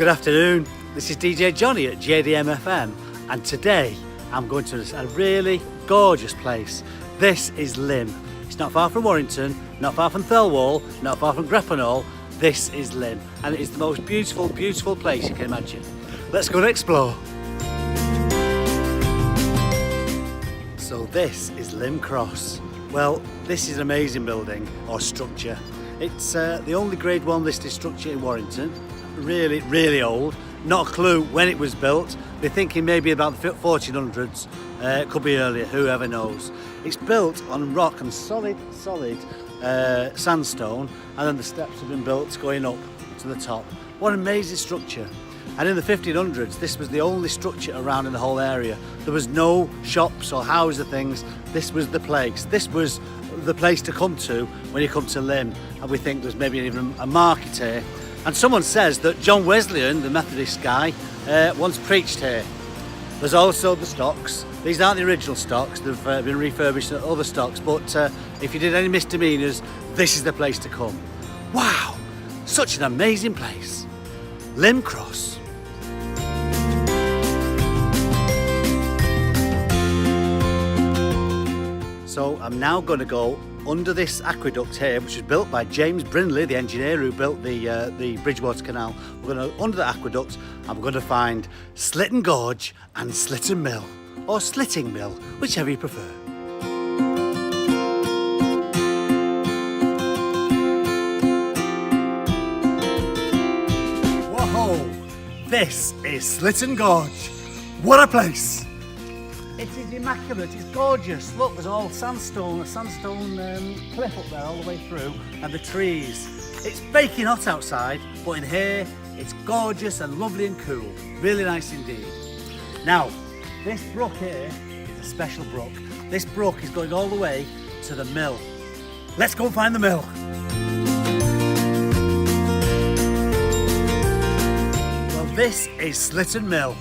Good afternoon, this is DJJohnny at JDM FM, and today I'm going to a really gorgeous place. This is Lymm. It's not far from Warrington, not far from Thirlwall, not far from Greppenhall. This is Lymm, and it is the most beautiful, beautiful place you can imagine. Let's go and explore. So this is Lynn Cross. Well, this is an amazing building or structure. It's the only Grade 1 listed structure in Warrington. Really, really old. Not a clue when it was built. They're thinking maybe about the 1400s. It could be earlier, whoever knows. It's built on rock and solid sandstone, and then the steps have been built going up to the top. What an amazing structure. And in the 1500s, this was the only structure around in the whole area. There was no shops or houses or things. This was the place. This was the place to come to when you come to Lymm. And we think there's maybe even a market here. And someone says that John Wesleyan, the Methodist guy, once preached here. There's also the stocks. These aren't the original stocks. They've been refurbished at other stocks. But if you did any misdemeanors, this is the place to come. Wow, such an amazing place. Lynn Cross. So I'm now going to go under this aqueduct here, which was built by James Brindley, the engineer who built the Bridgewater Canal. We're going to under the aqueduct, and we're going to find Slitengorge and Slitting Mill, or Slitting Mill, whichever you prefer. Whoa! This is Slitengorge. What a place! It is immaculate, it's gorgeous. Look, there's all sandstone, a sandstone cliff up there all the way through, and the trees. It's baking hot outside, but in here, it's gorgeous and lovely and cool. Really nice indeed. Now, this brook here is a special brook. This brook is going all the way to the mill. Let's go and find the mill. Well, this is Slitting Mill.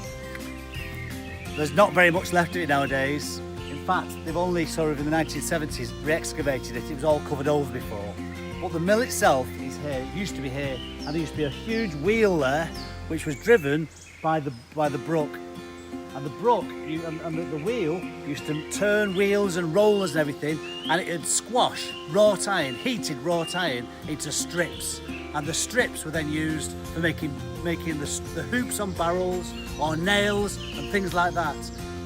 There's not very much left of it nowadays. In fact, they've only sort of in the 1970s re-excavated it. It was all covered over before. But the mill itself is here. It used to be here, and there used to be a huge wheel there, which was driven by the brook. And the brook and the wheel used to turn wheels and rollers and everything, and it would squash wrought iron, heated wrought iron, into strips. And the strips were then used for making the hoops on barrels or nails and things like that.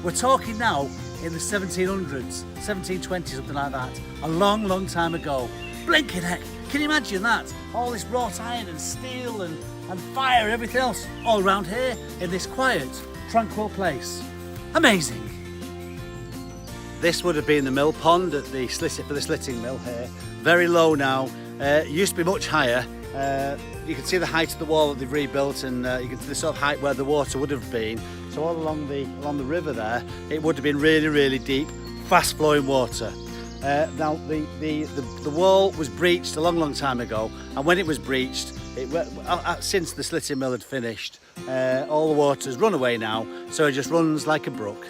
We're talking now in the 1700s, 1720s, something like that. A long, long time ago. Blinking heck, can you imagine that? All this wrought iron and steel and fire and everything else all around here in this quiet, tranquil place. Amazing. This would have been the mill pond at the for the slitting mill here. Very low now. It used to be much higher. You can see the height of the wall that they've rebuilt, and you can see the sort of height where the water would have been. So all along the river there, it would have been really, really deep, fast flowing water. Now the wall was breached a long, long time ago, and when it was breached, since the slitting mill had finished, all the water's run away now, so it just runs like a brook.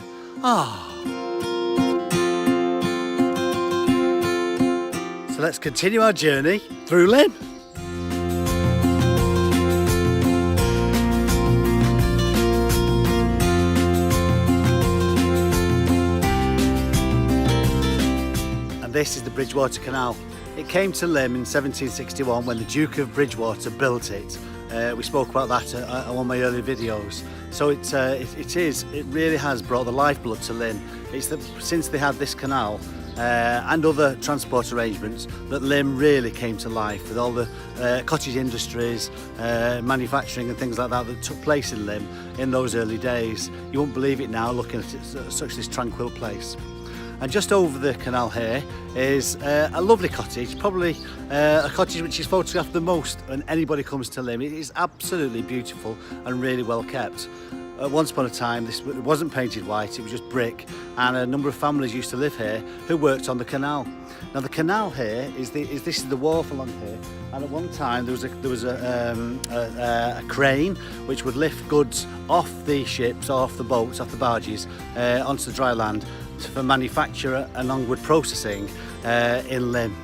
So let's continue our journey through Lymm. This is the Bridgewater Canal. It came to Lymm in 1761 when the Duke of Bridgewater built it. We spoke about that on one of my earlier videos. So it really has brought the lifeblood to Lymm. It's that since they had this canal and other transport arrangements that Lymm really came to life, with all the cottage industries, manufacturing and things like that took place in Lymm in those early days. You won't believe it now looking at it, such this tranquil place. And just over the canal here is a lovely cottage, probably a cottage which is photographed the most when anybody comes to Lymm. It is absolutely beautiful and really well kept. Once upon a time, it wasn't painted white, it was just brick, and a number of families used to live here who worked on the canal. Now the canal here this is the wharf along here, and at one time there was a crane which would lift goods off the ships, off the boats, off the barges, onto the dry land for manufacture and onward processing in Lymm,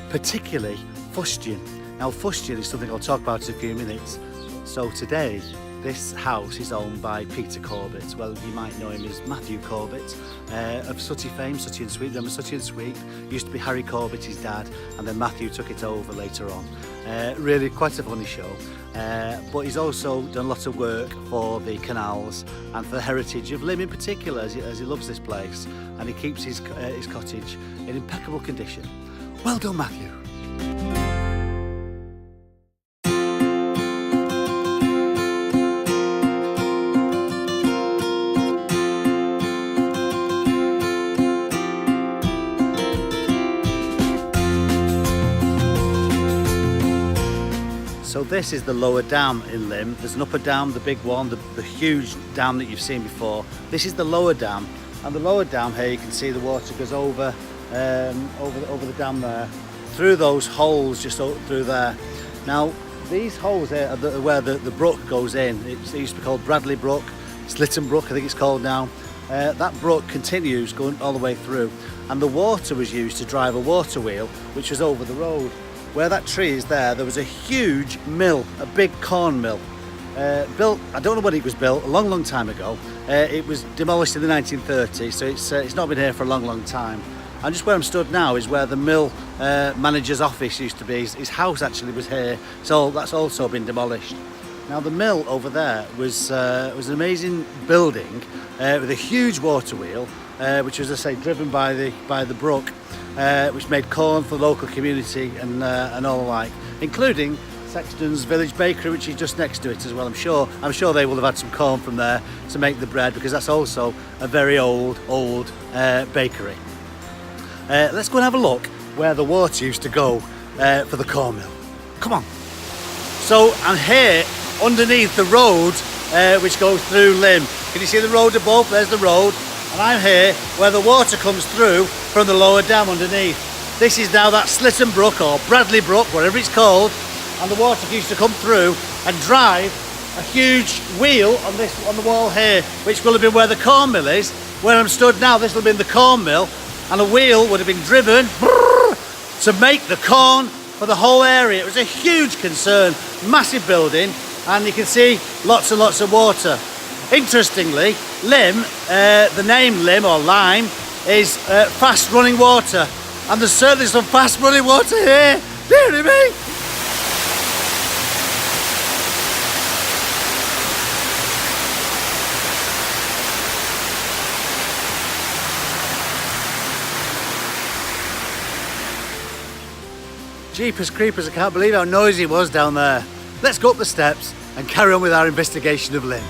particularly fustian. Now fustian is something I'll talk about in a few minutes. So today This house is owned by Peter Corbett. Well, you might know him as Matthew Corbett of Sooty fame, Sooty and Sweep. Remember Sooty and Sweep? Used to be Harry Corbett, his dad, and then Matthew took it over later on. Really quite a funny show. But he's also done lots of work for the canals and for the heritage of Lymm in particular, as he loves this place, and he keeps his cottage in impeccable condition. Well done, Matthew. So this is the lower dam in Lymm. There's an upper dam, the big one, the huge dam that you've seen before. This is the lower dam, and the lower dam here, you can see the water goes over the dam there, through those holes just through there. Now these holes here are where the brook goes in. It used to be called Bradley Brook, Slitengorge I think it's called now. That brook continues going all the way through, and the water was used to drive a water wheel which was over the road. Where that tree is there was a huge mill, a big corn mill. Built, I don't know when it was built, a long time ago. It was demolished in the 1930s, so it's not been here for a long time. And just where I'm stood now is where the mill manager's office used to be. His house actually was here, so that's also been demolished. Now the mill over there was an amazing building with a huge water wheel, which was, as I say, driven by the brook, which made corn for the local community and all the like, including Sexton's Village Bakery, which is just next to it as well. I'm sure they will have had some corn from there to make the bread, because that's also a very old bakery. Let's go and have a look where the water used to go for the corn mill. Come on. So I'm here underneath the road which goes through Lymm. Can you see the road above? There's the road. And I'm here where the water comes through from the lower dam underneath. This is now that Slitengorge Brook, or Bradley Brook, whatever it's called, and the water used to come through and drive a huge wheel on the wall here, which will have been where the corn mill is. Where I'm stood now, this will have been the corn mill, and a wheel would have been driven to make the corn for the whole area. It was a huge concern, massive building, and you can see lots and lots of water. Interestingly, Lymm, the name Lymm or Lyme, is fast running water, and there's certainly some fast running water here. Dear me! Jeepers creepers, I can't believe how noisy it was down there. Let's go up the steps and carry on with our investigation of Lymm.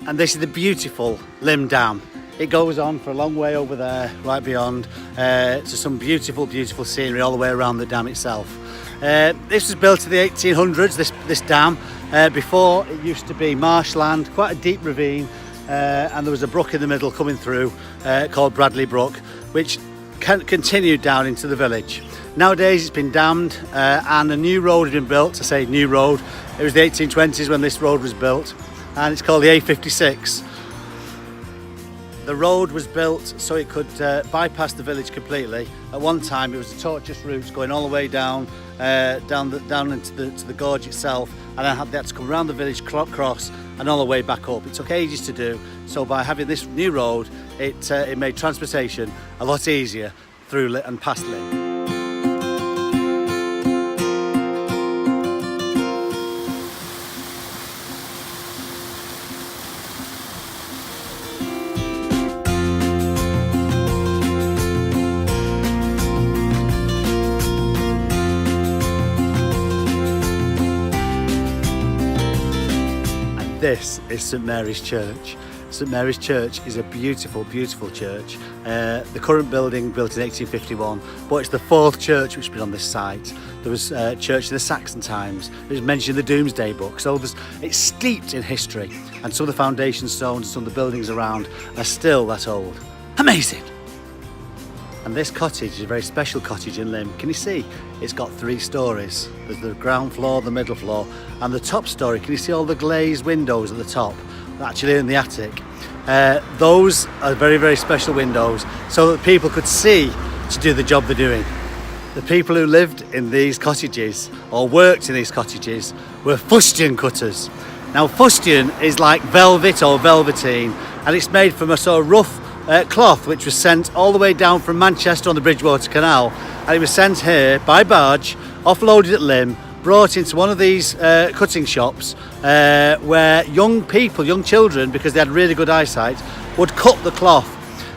And this is the beautiful Lymm Dam. It goes on for a long way over there, right beyond, to some beautiful scenery all the way around the dam itself. This was built in the 1800s, this dam. Before, it used to be marshland, quite a deep ravine, and there was a brook in the middle coming through called Bradley Brook, which continued down into the village. Nowadays it's been dammed, and a new road had been built. I say new road, it was the 1820s when this road was built, and it's called the A56. The road was built so it could bypass the village completely. At one time it was a tortuous route going all the way down into the gorge itself, and then they had to come around the village, cross, and all the way back up. It took ages to do, so by having this new road, it made transportation a lot easier through and past Lymm. This is St Mary's Church. St Mary's Church is a beautiful, beautiful church. The current building built in 1851, but it's the fourth church which has been on this site. There was a church in the Saxon times. It was mentioned in the Domesday Book, so it's steeped in history, and some of the foundation stones and some of the buildings around are still that old. Amazing! And this cottage is a very special cottage in Lymm. Can you see? It's got 3 stories. There's the ground floor, the middle floor, and the top story. Can you see all the glazed windows at the top? Actually in the attic. Those are very, very special windows so that people could see to do the job they're doing. The people who lived in these cottages or worked in these cottages were fustian cutters. Now fustian is like velvet or velveteen, and it's made from a sort of rough cloth which was sent all the way down from Manchester on the Bridgewater Canal, and it was sent here by barge, offloaded at Lymm, brought into one of these cutting shops where young people, young children, because they had really good eyesight, would cut the cloth.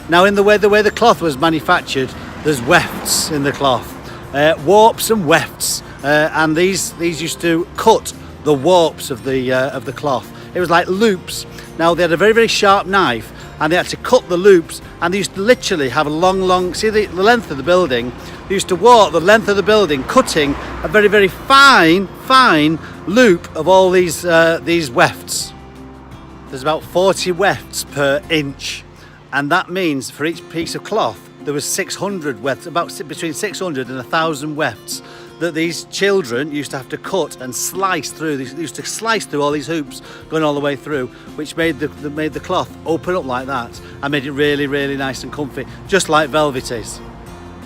Now in the way the cloth was manufactured, there's wefts in the cloth, warps and wefts, and these used to cut the warps of the cloth. It was like loops. Now they had a very, very sharp knife, and they had to cut the loops, and they used to literally have a long, see the length of the building. They used to walk the length of the building, cutting a very, very fine loop of all these wefts. There's about 40 wefts per inch, and that means for each piece of cloth there was 600 wefts, about between 600 and 1,000 wefts that these children used to have to cut and slice through. They used to slice through all these hoops going all the way through, which made the cloth open up like that and made it really, really nice and comfy, just like velvet is.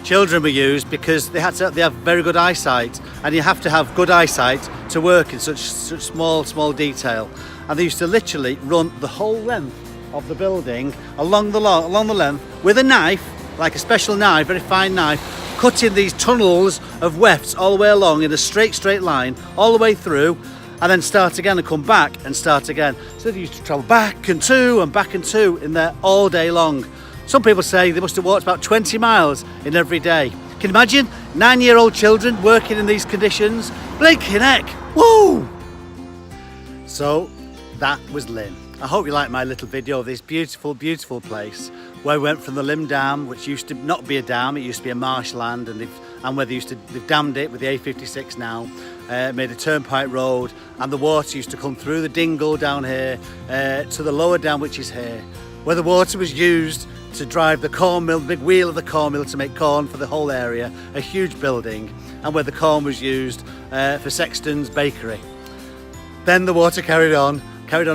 Children were used because they have very good eyesight, and you have to have good eyesight to work in such small detail. And they used to literally run the whole length of the building along the length with a knife, like a special knife, very fine knife, cutting these tunnels of wefts all the way along in a straight line all the way through, and then start again and come back and start again. So they used to travel back and two in there all day long. Some people say they must have walked about 20 miles in every day. Can you imagine 9-year-old children working in these conditions? Blinking heck, whoa! So that was Lynn. I hope you like my little video of this beautiful, beautiful place where we went from the Lymm Dam, which used to not be a dam, it used to be a marshland, and they've dammed it with the A56 now, made a turnpike road, and the water used to come through the dingle down here to the lower dam, which is here, where the water was used to drive the corn mill, the big wheel of the corn mill to make corn for the whole area, a huge building, and where the corn was used for Sexton's bakery. Then the water carried on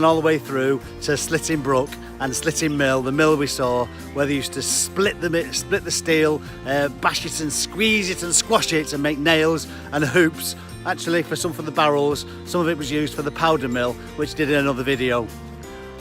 all the way through to Slitengorge and Slitting Mill, the mill we saw, where they used to split the steel, bash it and squeeze it and squash it and make nails and hoops. Actually, for the barrels, some of it was used for the powder mill, which did in another video.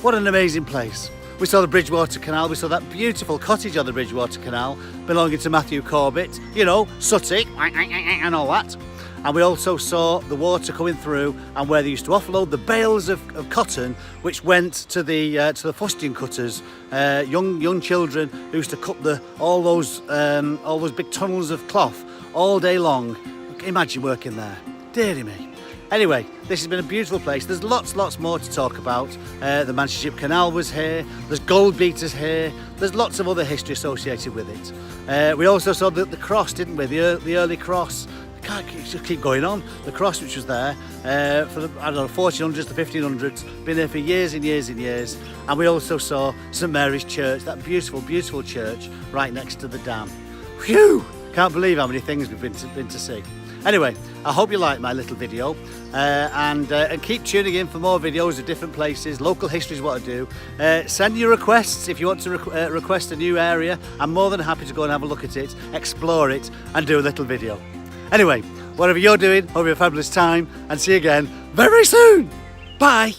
What an amazing place. We saw the Bridgewater Canal, we saw that beautiful cottage on the Bridgewater Canal belonging to Matthew Corbett, you know, Sutty and all that. And we also saw the water coming through, and where they used to offload the bales of cotton, which went to the fustian cutters, young children who used to cut all those big tunnels of cloth all day long. Imagine working there, dearie me. Anyway, this has been a beautiful place. There's lots more to talk about. The Manchester Canal was here, there's gold beaters here, there's lots of other history associated with it. We also saw the cross, didn't we? The early cross. Can't just keep going on. The cross, which was there for the 1400s, the 1500s, been there for years and years and years. And we also saw St Mary's Church, that beautiful, beautiful church right next to the dam. Phew! Can't believe how many things we've been to see. Anyway, I hope you liked my little video, and keep tuning in for more videos of different places. Local history is what I do. Send your requests if you want to request a new area. I'm more than happy to go and have a look at it, explore it, and do a little video. Anyway, whatever you're doing, hope you have a fabulous time, and see you again very soon. Bye.